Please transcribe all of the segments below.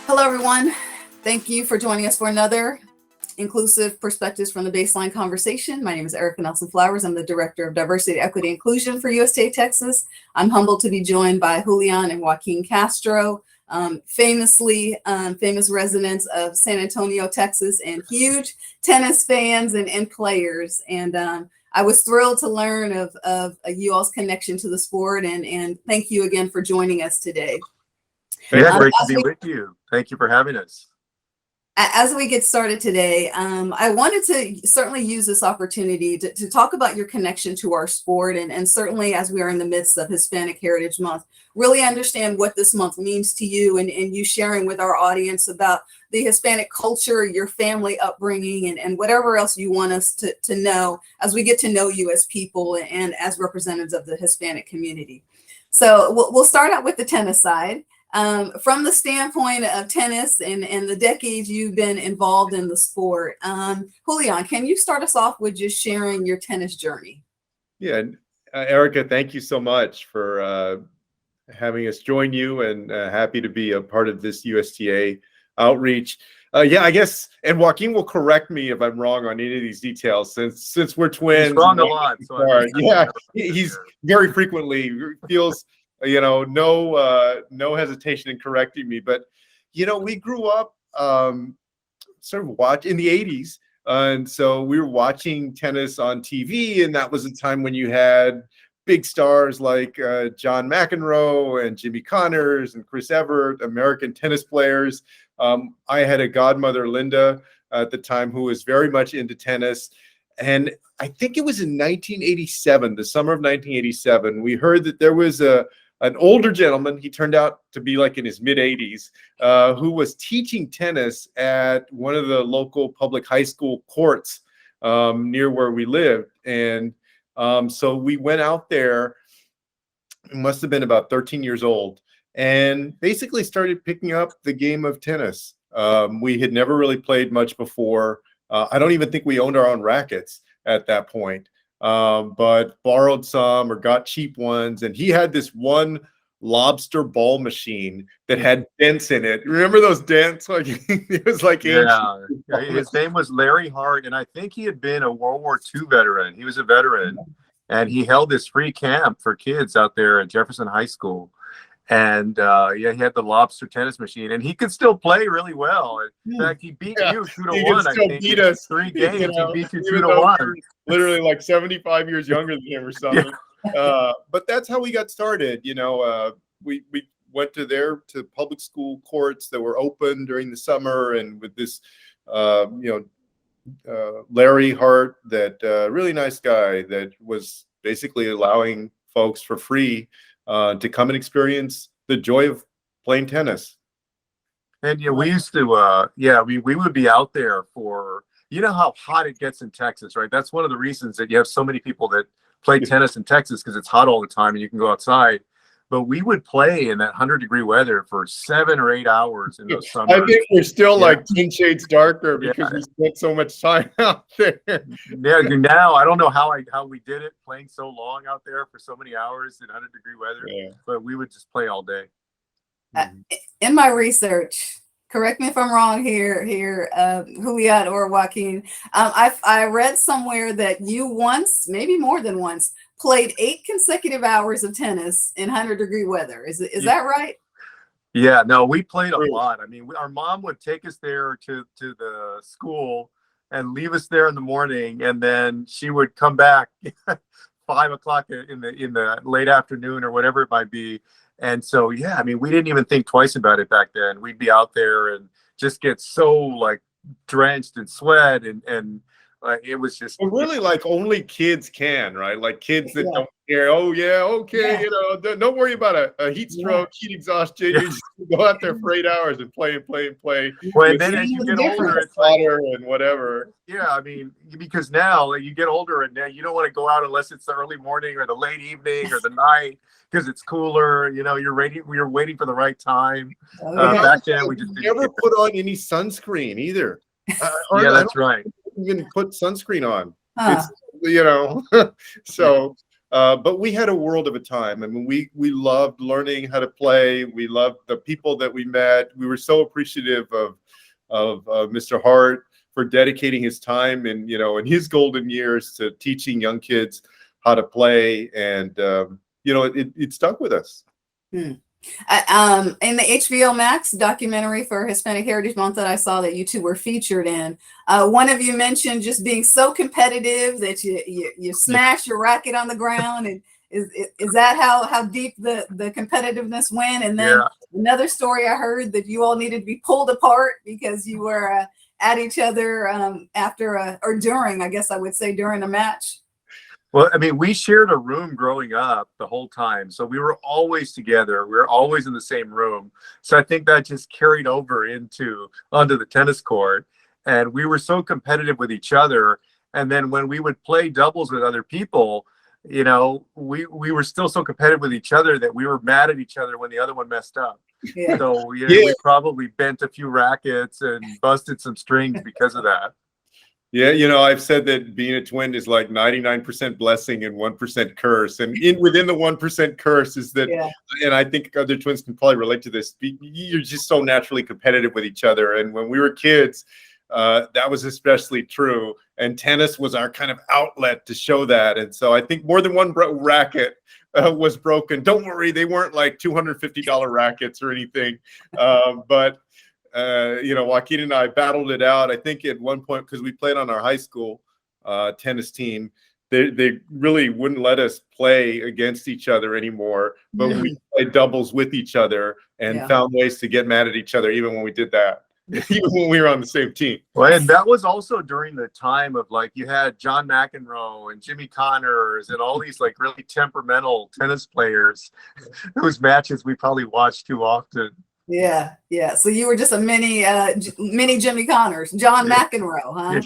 Hello, everyone. Thank you for joining us for another Inclusive Perspectives from the Baseline conversation. My name is Erica Nelson Flowers. I'm the Director of Diversity, Equity, Inclusion for USTA Texas. I'm humbled to be joined by Julian and Joaquin Castro, famous residents of San Antonio, Texas, and huge tennis fans and players. And I was thrilled to learn of you all's connection to the sport, and thank you again for joining us today. Yeah, great to be with you. Thank you for having us. As we get started today, I wanted to certainly use this opportunity to talk about your connection to our sport, and certainly as we are in the midst of Hispanic Heritage Month, really understand what this month means to you, and you sharing with our audience about the Hispanic culture, your family upbringing, and whatever else you want us to know as we get to know you as people and as representatives of the Hispanic community. So we'll start out with the tennis side. From the standpoint of tennis and the decades you've been involved in the sport, Julian, can you start us off with just sharing your tennis journey? Yeah, Erica, thank you so much for having us join you, and happy to be a part of this USTA outreach. Yeah, I guess, and Joaquin will correct me if I'm wrong on any of these details, since we're twins. He's wrong a lot. So yeah, he's very frequently feels, no hesitation in correcting me. But, we grew up sort of in the 80s. And so we were watching tennis on TV, and that was a time when you had big stars like John McEnroe and Jimmy Connors and Chris Evert, American tennis players. I had a godmother, Linda, at the time, who was very much into tennis. And I think it was in 1987, the summer of 1987, we heard that there was an older gentleman, he turned out to be like in his mid-80s, who was teaching tennis at one of the local public high school courts near where we lived. And so we went out there, it must have been about 13 years old, and basically started picking up the game of tennis. We had never really played much before. I don't even think we owned our own rackets at that point. But borrowed some or got cheap ones. And he had this one lobster ball machine that had dents in it. Remember those dents? Like it was like, yeah. His name was Larry Hart, and I think he had been a World War II veteran. He was a veteran, and he held this free camp for kids out there at Jefferson High School. And he had the lobster tennis machine, and he could still play really well. In fact, he beat you 2-1. I think beat us 3 games. He beat you 2-1. Literally like 75 years younger than him or something. Yeah. But that's how we got started. We went to public school courts that were open during the summer, and with this, Larry Hart, that really nice guy that was basically allowing folks for free to come and experience the joy of playing tennis. And we used to, we would be out there for, how hot it gets in Texas, right? That's one of the reasons that you have so many people that play tennis in Texas, because it's hot all the time and you can go outside. But we would play in that 100-degree weather for 7 or 8 hours in those summers. I think we're still like 10 shades darker because we spent so much time out there. Yeah, now I don't know how we did it, playing so long out there for so many hours in 100-degree weather, but we would just play all day. In my research, correct me if I'm wrong here, Julian or Joaquin, I read somewhere that you once, maybe more than once, played 8 consecutive hours of tennis in 100-degree weather. Is that right? Yeah, no, we played a lot. I mean, our mom would take us there to the school and leave us there in the morning, and then she would come back 5 o'clock in the late afternoon or whatever it might be. And so, we didn't even think twice about it back then. We'd be out there and just get so like drenched in sweat, and it was just really like only kids can, right? Like kids that don't care. Oh yeah, okay, don't worry about a heat stroke, heat exhaustion. You just go out there for 8 hours and play. Well, and then as you get older, it's water and whatever. Yeah, I mean, because now you get older and now you don't want to go out unless it's the early morning or the late evening or the night, because it's cooler. You're waiting for the right time. Back then, we just never put on any sunscreen either. Yeah, that's right. Even put sunscreen on. you know. So, but we had a world of a time. I mean, we loved learning how to play. We loved the people that we met. We were so appreciative of Mr. Hart for dedicating his time and, you know, in his golden years to teaching young kids how to play. And, you know, it stuck with us. In the HBO Max documentary for Hispanic Heritage Month that I saw that you two were featured in, one of you mentioned just being so competitive that you smash your racket on the ground. And is that how deep the competitiveness went? And then another story I heard that you all needed to be pulled apart because you were at each other after or during, I guess I would say, during a match. Well, I mean, we shared a room growing up the whole time. So we were always together. We were always in the same room. So I think that just carried over onto the tennis court. And we were so competitive with each other. And then when we would play doubles with other people, you know, we were still so competitive with each other that we were mad at each other when the other one messed up. Yeah. So we probably bent a few rackets and busted some strings because of that. Yeah, you know, I've said that being a twin is like 99% blessing and 1% curse. And within the 1% curse is that, and I think other twins can probably relate to this, you're just so naturally competitive with each other. And when we were kids, that was especially true. And tennis was our kind of outlet to show that. And so I think more than one racket was broken. Don't worry, they weren't like $250 rackets or anything. But you know, Joaquin and I battled it out. I think at one point, because we played on our high school tennis team, they really wouldn't let us play against each other anymore. But we played doubles with each other and found ways to get mad at each other, even when we did that, even when we were on the same team. Well, and that was also during the time of, like, you had John McEnroe and Jimmy Connors and all these like really temperamental tennis players whose matches we probably watched too often. Yeah. So you were just a mini Jimmy Connors, John McEnroe, huh?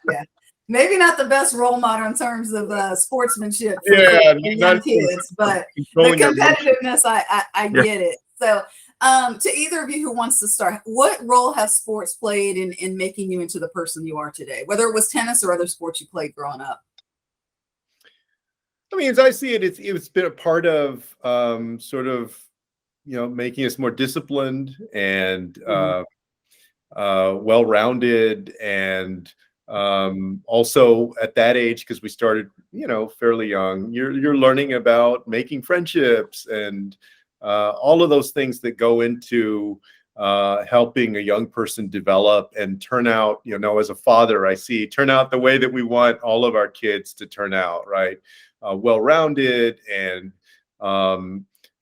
Yeah. Maybe not the best role model in terms of sportsmanship for young kids, but the competitiveness, I get it. So, to either of you who wants to start, what role has sports played in making you into the person you are today, whether it was tennis or other sports you played growing up? I mean, as I see it, it's been a part of sort of, you know, making us more disciplined and well-rounded, and also at that age, because we started, you know, fairly young, you're learning about making friendships and all of those things that go into helping a young person develop and turn out, you know, as a father, I see turn out the way that we want all of our kids to turn out, right? Well-rounded and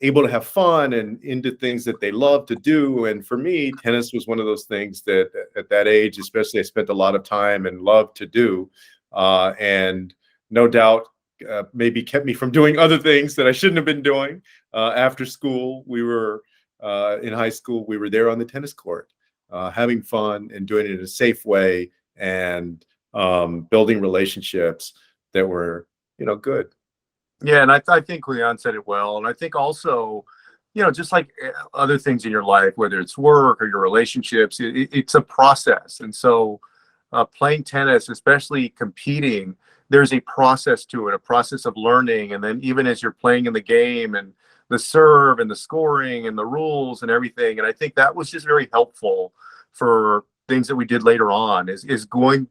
able to have fun and into things that they love to do. And for me, tennis was one of those things that at that age, especially, I spent a lot of time and loved to do. And no doubt maybe kept me from doing other things that I shouldn't have been doing. After school, we were in high school, we were there on the tennis court, having fun and doing it in a safe way and building relationships that were, you know, good. Yeah, and I think Leon said it well. And I think also, you know, just like other things in your life, whether it's work or your relationships, it's a process. And so playing tennis, especially competing, there's a process to it, a process of learning. And then even as you're playing in the game and the serve and the scoring and the rules and everything. And I think that was just very helpful for things that we did later on is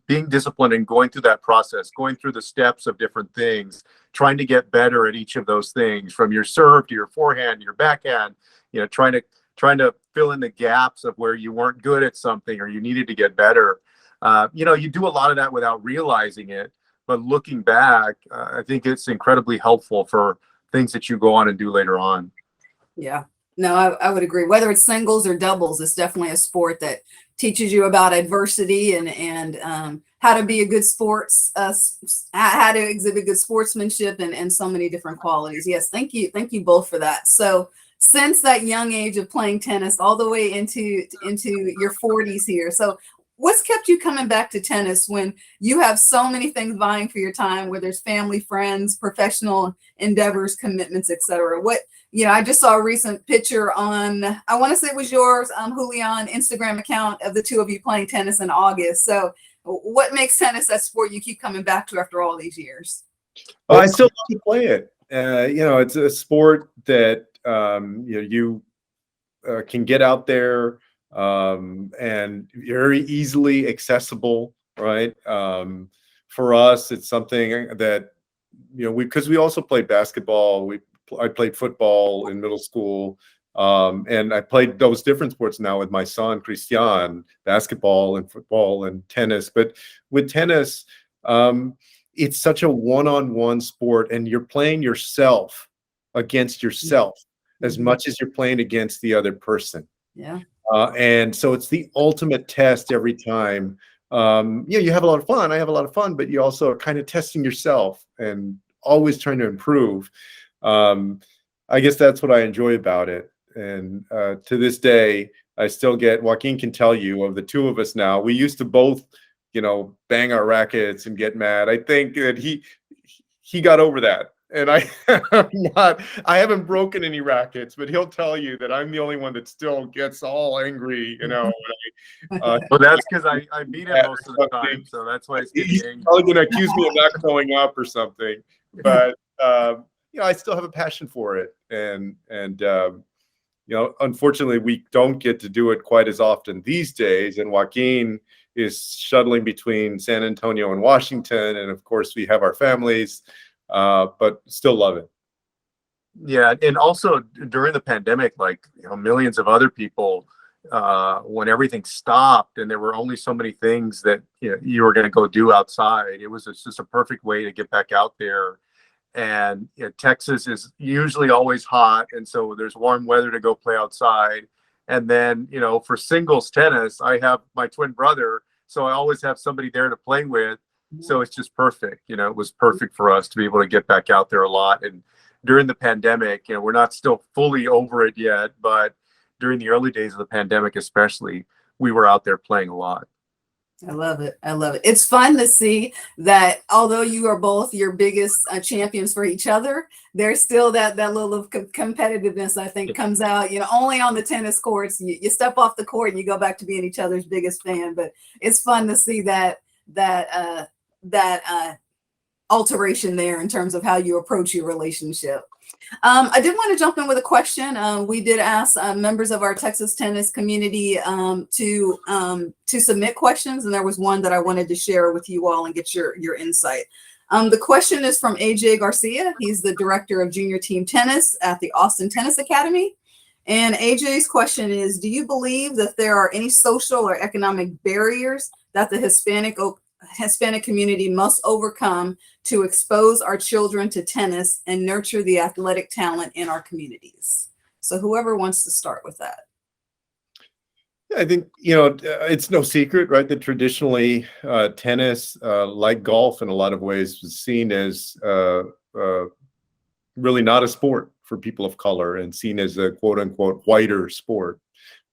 being disciplined and going through that process, going through the steps of different things, trying to get better at each of those things, from your serve to your forehand, your backhand, you know, trying to fill in the gaps of where you weren't good at something or you needed to get better. You know, you do a lot of that without realizing it, but looking back, I think it's incredibly helpful for things that you go on and do later on. Yeah, no, I would agree. Whether it's singles or doubles, it's definitely a sport that teaches you about adversity and how to be a good how to exhibit good sportsmanship and so many different qualities. Yes, thank you both for that. So since that young age of playing tennis all the way into your 40s here, so what's kept you coming back to tennis when you have so many things vying for your time, whether it's family, friends, professional endeavors, commitments, etc.? What, you know, I just saw a recent picture on, I want to say it was yours, Julian, Instagram account of the two of you playing tennis in August. So What makes tennis that sport you keep coming back to after all these years? Well, I still love to play it. It's a sport that you can get out there and very easily accessible, right? For us, it's something that because we also played basketball. I played football in middle school, and I played those different sports now with my son Christian, basketball and football and tennis. But with tennis, it's such a one-on-one sport, and you're playing yourself against yourself as much as you're playing against the other person. Yeah. And so it's the ultimate test every time. You have a lot of fun. I have a lot of fun, but you also are kind of testing yourself and always trying to improve. I guess that's what I enjoy about it. And to this day, I still get, Joaquin can tell you, of the two of us now, we used to both, bang our rackets and get mad. I think that he got over that. And I haven't broken any rackets, but he'll tell you that I'm the only one that still gets all angry, Well, that's because I beat him most of the time, so that's why he's probably going to accuse me of not growing up or something. But I still have a passion for it, and unfortunately, we don't get to do it quite as often these days. And Joaquin is shuttling between San Antonio and Washington, and of course, we have our families. But still love it. Yeah, and also during the pandemic, millions of other people, when everything stopped and there were only so many things that you were going to go do outside, it was just a perfect way to get back out there. And Texas is usually always hot, and so there's warm weather to go play outside. And then for singles tennis, I have my twin brother, so I always have somebody there to play with. So it's just perfect. It was perfect for us to be able to get back out there a lot. And during the pandemic, we're not still fully over it yet, but during the early days of the pandemic, especially, we were out there playing a lot. I love it. I love it. It's fun to see that although you are both your biggest champions for each other, there's still that level of competitiveness, I think, comes out, only on the tennis courts. You step off the court and you go back to being each other's biggest fan. But it's fun to see that alteration there in terms of how you approach your relationship. I did want to jump in with a question. We did ask members of our Texas tennis community to submit questions, and there was one that I wanted to share with you all and get your insight. The question is from AJ Garcia. He's the director of junior team tennis at the Austin Tennis Academy. And AJ's question is, do you believe that there are any social or economic barriers that the Hispanic community must overcome to expose our children to tennis and nurture the athletic talent in our communities? So whoever wants to start with that. I think, it's no secret, right, that traditionally tennis, like golf in a lot of ways, was seen as really not a sport for people of color and seen as a quote unquote whiter sport.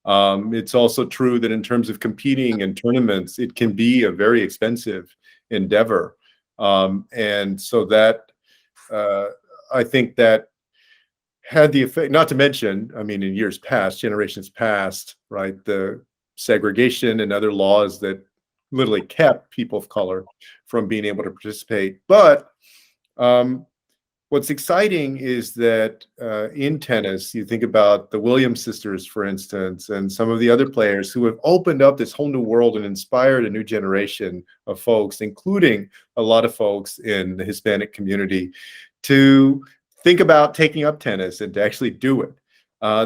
It's also true that in terms of competing in tournaments, it can be a very expensive endeavor. And so that I think that had the effect, not to mention, in years past, generations past, right, the segregation and other laws that literally kept people of color from being able to participate. But what's exciting is that in tennis, you think about the Williams sisters, for instance, and some of the other players who have opened up this whole new world and inspired a new generation of folks, including a lot of folks in the Hispanic community, to think about taking up tennis and to actually do it.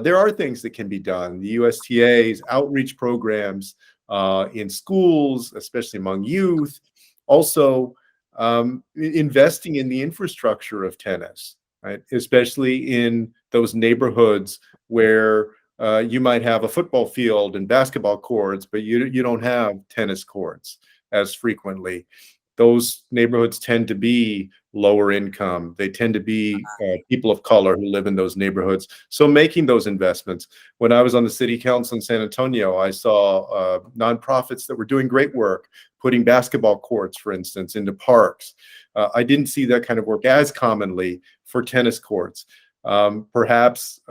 There are things that can be done. The USTA's outreach programs in schools, especially among youth, also investing in the infrastructure of tennis, right? Especially in those neighborhoods where you might have a football field and basketball courts, but you don't have tennis courts as frequently. Those neighborhoods tend to be lower income. They tend to be people of color who live in those neighborhoods. So making those investments. When I was on the city council in San Antonio, I saw nonprofits that were doing great work, putting basketball courts, for instance, into parks. I didn't see that kind of work as commonly for tennis courts. Perhaps,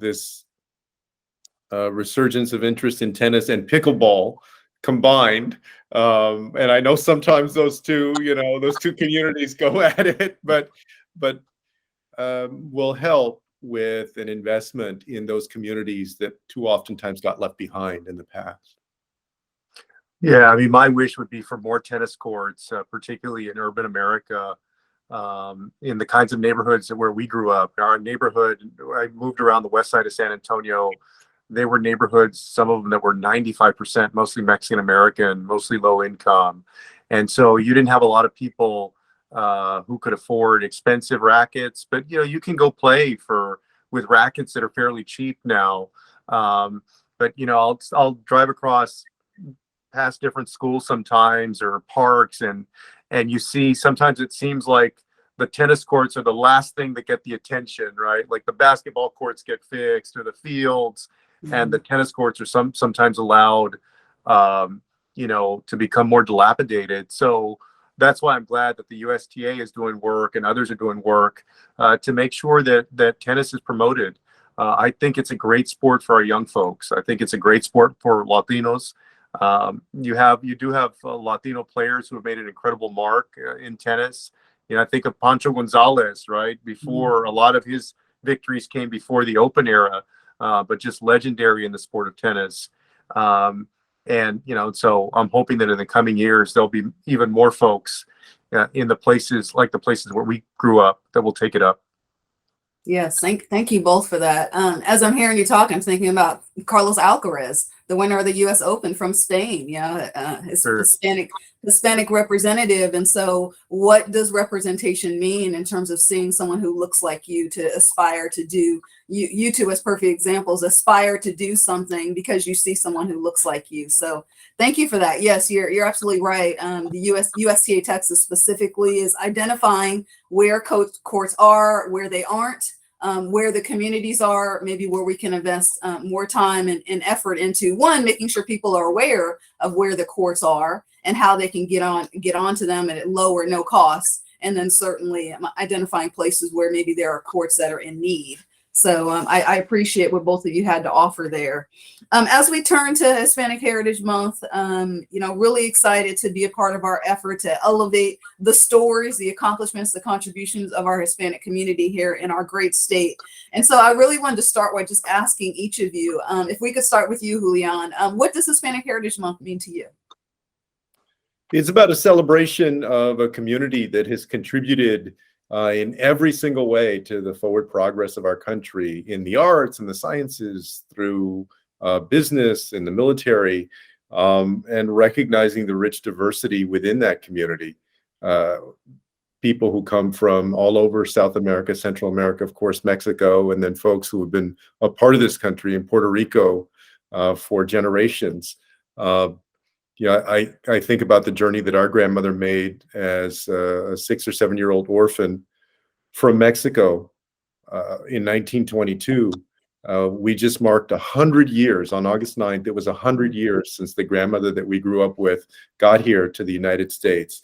this resurgence of interest in tennis and pickleball combined. And I know sometimes those two communities go at it, but will help with an investment in those communities that too oftentimes got left behind in the past. Yeah, I mean, my wish would be for more tennis courts, particularly in urban America, in the kinds of neighborhoods where we grew up. Our neighborhood, I moved around the west side of San Antonio. They were neighborhoods, some of them that were 95% mostly Mexican American, mostly low income. And so you didn't have a lot of people who could afford expensive rackets, but you can go play with rackets that are fairly cheap now. But I'll drive across past different schools sometimes, or parks, and you see, sometimes it seems like the tennis courts are the last thing that get the attention, right? Like the basketball courts get fixed, or the fields, and the tennis courts are sometimes allowed to become more dilapidated. So that's why I'm glad that the USTA is doing work and others are doing work to make sure that tennis is promoted. I think it's a great sport for our young folks. I think it's a great sport for Latinos. You do have Latino players who have made an incredible mark in tennis. I think of Pancho Gonzalez, right? Before a lot of his victories came before the Open era, but just legendary in the sport of tennis. So I'm hoping that in the coming years, there'll be even more folks in the places where we grew up that will take it up. Yes, thank you both for that. As I'm hearing you talk, I'm thinking about Carlos Alcaraz, the winner of the U.S. Open from Spain. Sure. Hispanic representative. And so, what does representation mean in terms of seeing someone who looks like you to aspire to do? You two, as perfect examples, aspire to do something because you see someone who looks like you. So, thank you for that. Yes, you're absolutely right. The USTA Texas specifically is identifying where courts are, where they aren't. Where the communities are, maybe where we can invest more time and effort into, one, making sure people are aware of where the courts are and how they can get onto them at low or no cost, and then certainly identifying places where maybe there are courts that are in need. So I appreciate what both of you had to offer there. As we turn to Hispanic Heritage Month, really excited to be a part of our effort to elevate the stories, the accomplishments, the contributions of our Hispanic community here in our great state. And so I really wanted to start by just asking each of you, if we could start with you, Julian, what does Hispanic Heritage Month mean to you? It's about a celebration of a community that has contributed in every single way to the forward progress of our country, in the arts and the sciences, through business and the military, and recognizing the rich diversity within that community. People who come from all over South America, Central America, of course, Mexico, and then folks who have been a part of this country in Puerto Rico for generations. I think about the journey that our grandmother made as a 6 or 7 year old orphan from Mexico in 1922. We just marked 100 years on August 9th. It was 100 years since the grandmother that we grew up with got here to the United States.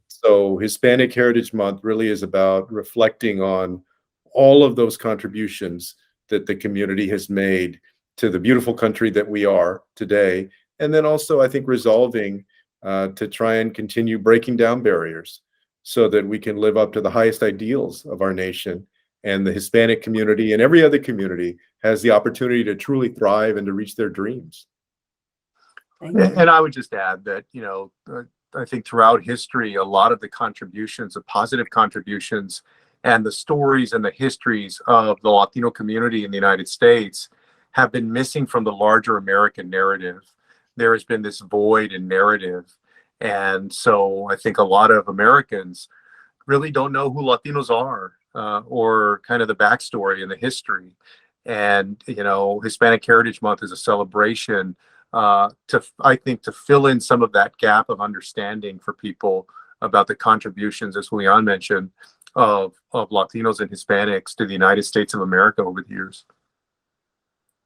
So Hispanic Heritage Month really is about reflecting on all of those contributions that the community has made to the beautiful country that we are today. And then also, I think, resolving to try and continue breaking down barriers so that we can live up to the highest ideals of our nation. And the Hispanic community and every other community has the opportunity to truly thrive and to reach their dreams. And I would just add that, I think throughout history, a lot of the contributions, the positive contributions, and the stories and the histories of the Latino community in the United States have been missing from the larger American narrative. There has been this void in narrative. And so I think a lot of Americans really don't know who Latinos are, or kind of the backstory and the history. And, Hispanic Heritage Month is a celebration I think, to fill in some of that gap of understanding for people about the contributions, as Julian mentioned, of Latinos and Hispanics to the United States of America over the years.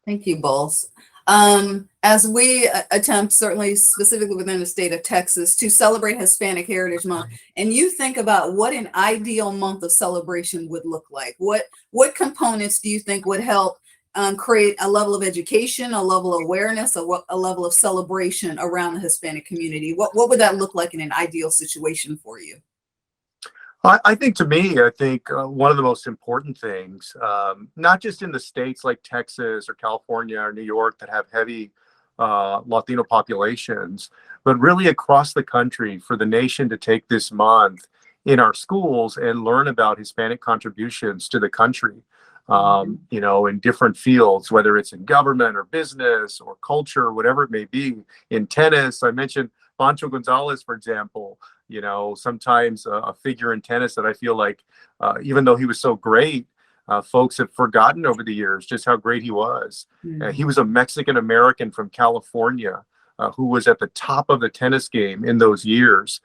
Thank you both. As we attempt, certainly specifically within the state of Texas, to celebrate Hispanic Heritage Month, and you think about what an ideal month of celebration would look like, what components do you think would help create a level of education, a level of awareness, a level of celebration around the Hispanic community? What would that look like in an ideal situation for you? I think to me, I think one of the most important things, not just in the states like Texas or California or New York that have heavy Latino populations, but really across the country, for the nation to take this month in our schools and learn about Hispanic contributions to the country, you know, in different fields, whether it's in government or business or culture, whatever it may be. In tennis, I mentioned Pancho Gonzalez, for example. You know, sometimes a figure in tennis that I feel like, even though he was so great, folks have forgotten over the years just how great he was. He was a Mexican American from California who was at the top of the tennis game in those years,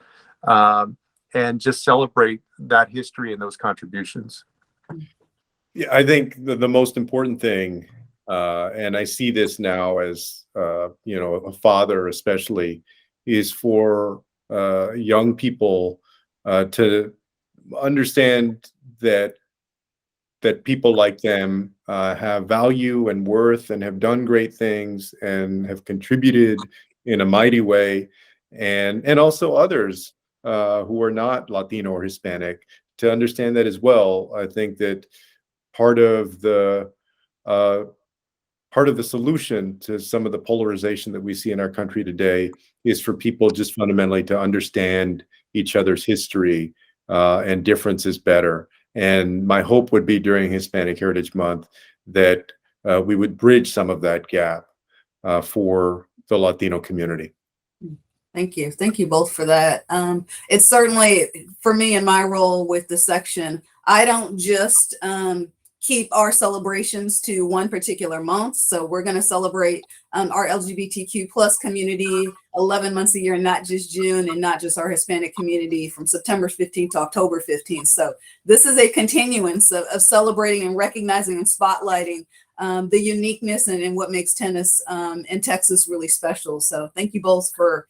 and just celebrate that history and those contributions. Yeah, I think the most important thing, and I see this now as you know, a father especially, is for young people to understand that people like them have value and worth and have done great things and have contributed in a mighty way, and also others who are not Latino or Hispanic to understand that as well. I think that part of the solution to some of the polarization that we see in our country today is for people just fundamentally to understand each other's history and differences better. And my hope would be during Hispanic Heritage Month that we would bridge some of that gap for the Latino community. Thank you. Thank you both for that. It's certainly, for me in my role with the section, I don't just keep our celebrations to one particular month. So we're going to celebrate our LGBTQ plus community 11 months a year, not just June, and not just our Hispanic community from September 15th to October 15th. So this is a continuance of celebrating and recognizing and spotlighting the uniqueness and what makes tennis in Texas really special. So thank you both for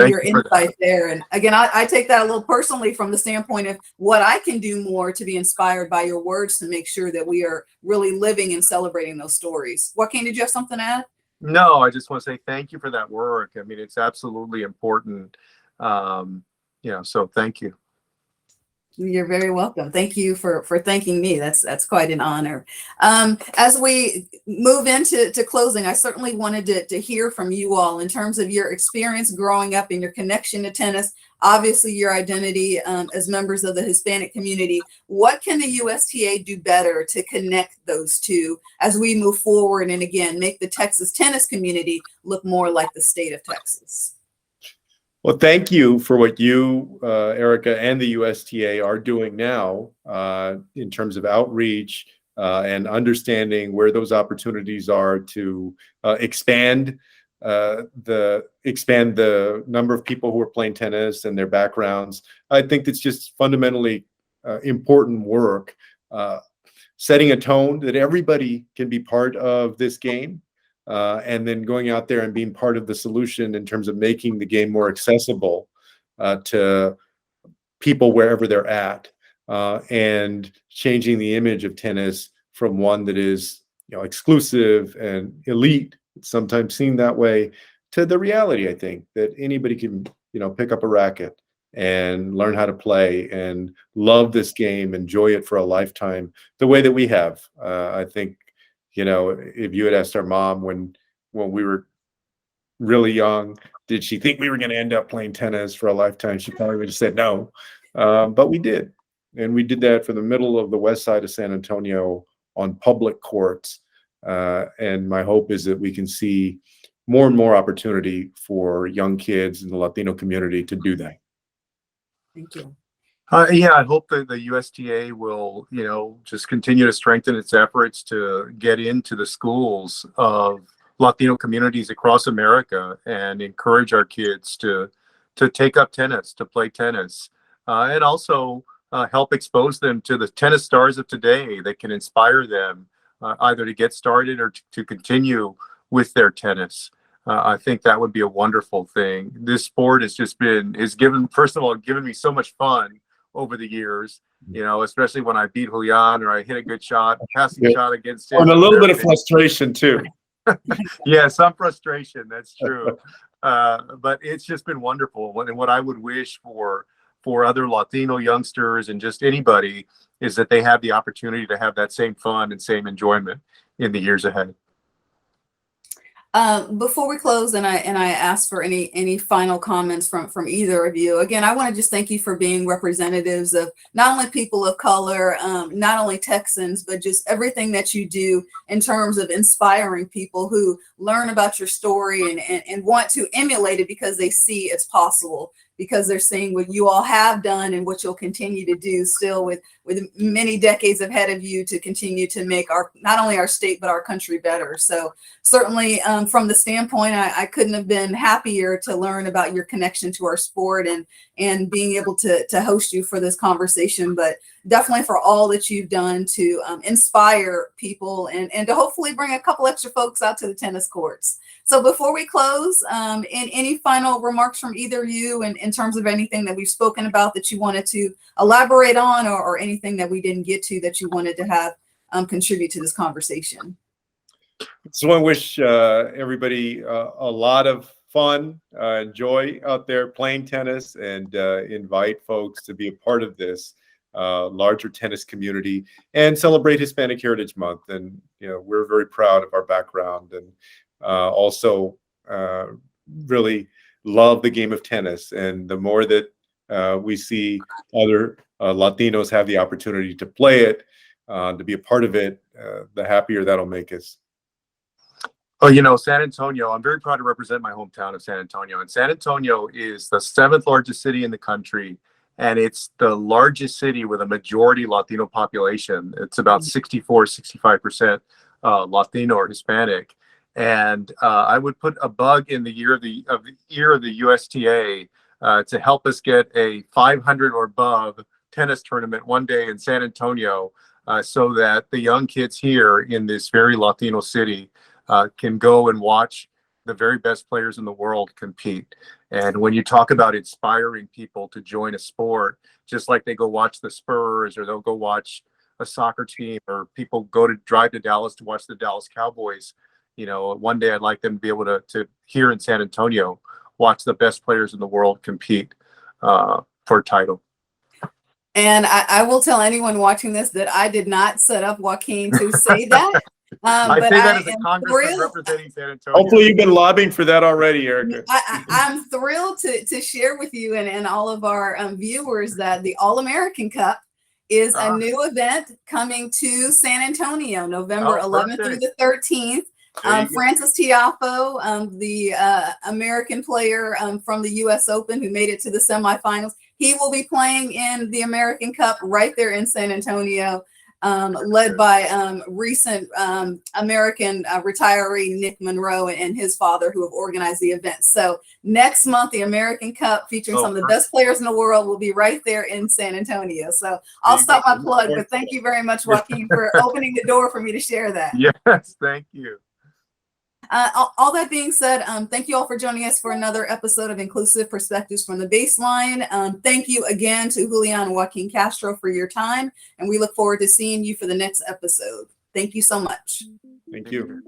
your insight there. And again, I take that a little personally from the standpoint of what I can do more to be inspired by your words to make sure that we are really living and celebrating those stories. Joaquin, did you have something to add? No, I just want to say thank you for that work. I mean, it's absolutely important. You know, so thank you. You're very welcome. Thank you for thanking me. That's quite an honor. As we move into closing, I certainly wanted to hear from you all in terms of your experience growing up and your connection to tennis, obviously your identity as members of the Hispanic community. What can the USTA do better to connect those two as we move forward and again, make the Texas tennis community look more like the state of Texas? Well, thank you for what you, Erica, and the USTA are doing now in terms of outreach and understanding where those opportunities are to expand the number of people who are playing tennis and their backgrounds. I think it's just fundamentally important work, setting a tone that everybody can be part of this game. And then going out there and being part of the solution in terms of making the game more accessible to people wherever they're at, and changing the image of tennis from one that is, you know, exclusive and elite, sometimes seen that way, to the reality, I think, that anybody can, you know, pick up a racket and learn how to play and love this game, enjoy it for a lifetime, the way that we have. I think, you know, if you had asked our mom when we were really young, did she think we were going to end up playing tennis for a lifetime? She probably would have said no. But we did. And we did that from the middle of the west side of San Antonio on public courts. And my hope is that we can see more and more opportunity for young kids in the Latino community to do that. Thank you. Yeah, I hope that the USTA will, you know, just continue to strengthen its efforts to get into the schools of Latino communities across America and encourage our kids to take up tennis, to play tennis, and also help expose them to the tennis stars of today that can inspire them either to get started or to continue with their tennis. I think that would be a wonderful thing. This sport has given, first of all, given me so much fun over the years, especially when I beat Julian or I hit a good shot, passing shot against him. And a little bit of frustration too. Yeah, some frustration. That's true. But it's just been wonderful. And what I would wish for other Latino youngsters and just anybody is that they have the opportunity to have that same fun and same enjoyment in the years ahead. Before we close, and I ask for any final comments from either of you. Again, I want to just thank you for being representatives of not only people of color, not only Texans, but just everything that you do in terms of inspiring people who learn about your story and want to emulate it because they see it's possible, because they're seeing what you all have done and what you'll continue to do still with many decades ahead of you to continue to make not only our state, but our country better. So certainly from the standpoint, I couldn't have been happier to learn about your connection to our sport and being able to host you for this conversation, but definitely for all that you've done to inspire people and to hopefully bring a couple extra folks out to the tennis courts. So before we close, any final remarks from either of you in terms of anything that we've spoken about that you wanted to elaborate on, or anything that we didn't get to that you wanted to have contribute to this conversation? So I wish everybody a lot of fun, joy out there playing tennis, and invite folks to be a part of this larger tennis community and celebrate Hispanic Heritage Month. And we're very proud of our background, and also really love the game of tennis. And the more that we see other Latinos have the opportunity to play it, to be a part of it, the happier that'll make us. Oh, San Antonio, I'm very proud to represent my hometown of San Antonio. And San Antonio is the 7th largest city in the country. And it's the largest city with a majority Latino population. It's about 65% Latino or Hispanic. And I would put a bug in the ear of the USTA to help us get a 500 or above tennis tournament one day in San Antonio, so that the young kids here in this very Latino city can go and watch the very best players in the world compete. And when you talk about inspiring people to join a sport, just like they go watch the Spurs, or they'll go watch a soccer team, or people drive to Dallas to watch the Dallas Cowboys, one day I'd like them to be able to here in San Antonio watch the best players in the world compete for a title. And I will tell anyone watching this that I did not set up Joaquin to say that. I say that as a congressman representing San Antonio. Hopefully you've been lobbying for that already, Erica. I'm thrilled to share with you and all of our viewers that the All-American Cup is a new event coming to San Antonio, November 11th through the 13th. Francis Tiafoe, the American player from the U.S. Open who made it to the semifinals, he will be playing in the American Cup right there in San Antonio, led by recent American retiree Nick Monroe and his father, who have organized the event. So next month, the American Cup featuring some of the best players in the world will be right there in San Antonio. So I'll stop my plug, but thank you very much, Joaquin, for opening the door for me to share that. Yes, thank you. All that being said, thank you all for joining us for another episode of Inclusive Perspectives from the Baseline. Thank you again to Julian and Joaquin Castro for your time, and we look forward to seeing you for the next episode. Thank you so much. Thank you.